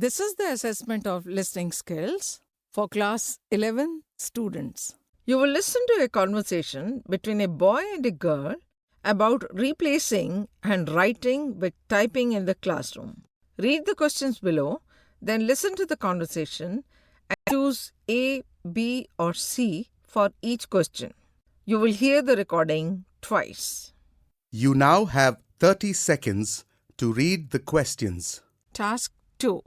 This is the assessment of listening skills for class 11 students. You will listen to a conversation between a boy and a girl about replacing handwriting with typing in the classroom. Read the questions below, then listen to the conversation and choose A, B, or C for each question. You will hear the recording twice. You now have 30 seconds to read the questions. Task 2.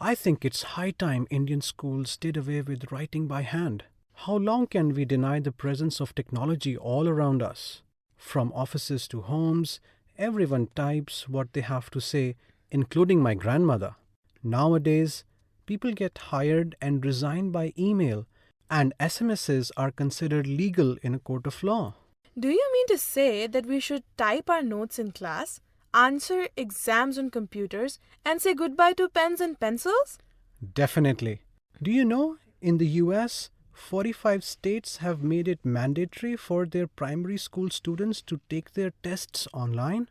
I think it's high time Indian schools did away with writing by hand. How long can we deny the presence of technology all around us? From offices to homes, everyone types what they have to say, including my grandmother. Nowadays, people get hired and resign by email, and SMSs are considered legal in a court of law. Do you mean to say that we should type our notes in class, answer exams on computers, and say goodbye to pens and pencils? Definitely. Do you know, in the US, 45 states have made it mandatory for their primary school students to take their tests online?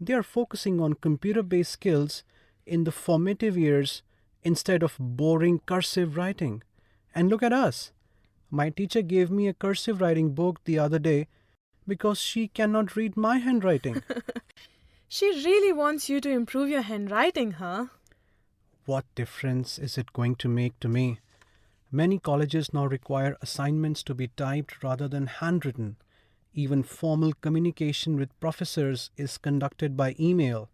They are focusing on computer-based skills in the formative years instead of boring cursive writing. And look at us. My teacher gave me a cursive writing book the other day because she cannot read my handwriting. She really wants you to improve your handwriting, huh? What difference is it going to make to me? Many colleges now require assignments to be typed rather than handwritten. Even formal communication with professors is conducted by email,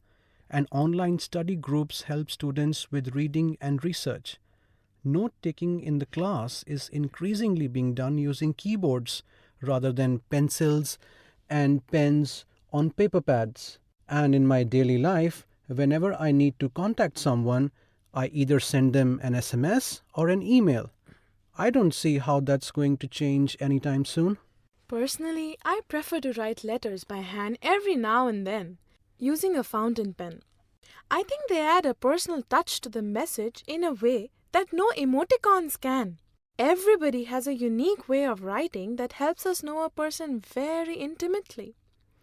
and online study groups help students with reading and research. Note-taking in the class is increasingly being done using keyboards rather than pencils and pens on paper pads. And in my daily life, whenever I need to contact someone, I either send them an SMS or an email. I don't see how that's going to change anytime soon. Personally, I prefer to write letters by hand every now and then, using a fountain pen. I think they add a personal touch to the message in a way that no emoticons can. Everybody has a unique way of writing that helps us know a person very intimately.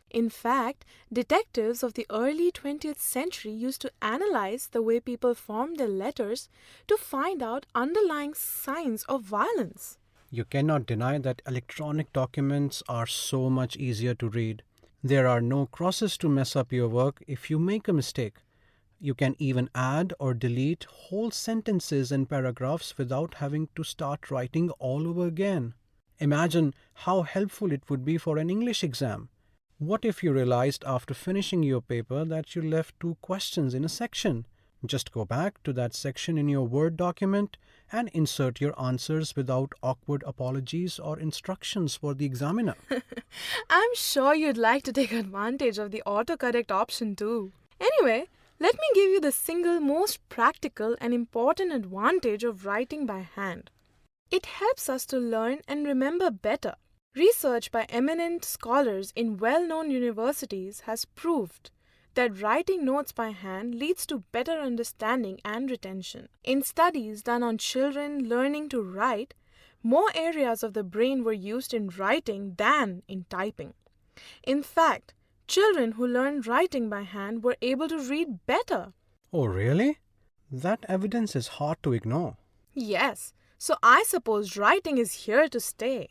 In fact, detectives of the early 20th century used to analyze the way people formed their letters to find out underlying signs of violence. You cannot deny that electronic documents are so much easier to read. There are no crosses to mess up your work if you make a mistake. You can even add or delete whole sentences and paragraphs without having to start writing all over again. Imagine how helpful it would be for an English exam. What if you realized after finishing your paper that you left 2 questions in a section? Just go back to that section in your Word document and insert your answers without awkward apologies or instructions for the examiner. I'm sure you'd like to take advantage of the autocorrect option too. Anyway, let me give you the single most practical and important advantage of writing by hand. It helps us to learn and remember better. Research by eminent scholars in well-known universities has proved that writing notes by hand leads to better understanding and retention. In studies done on children learning to write, more areas of the brain were used in writing than in typing. In fact, children who learned writing by hand were able to read better. Oh, really? That evidence is hard to ignore. Yes, so I suppose writing is here to stay.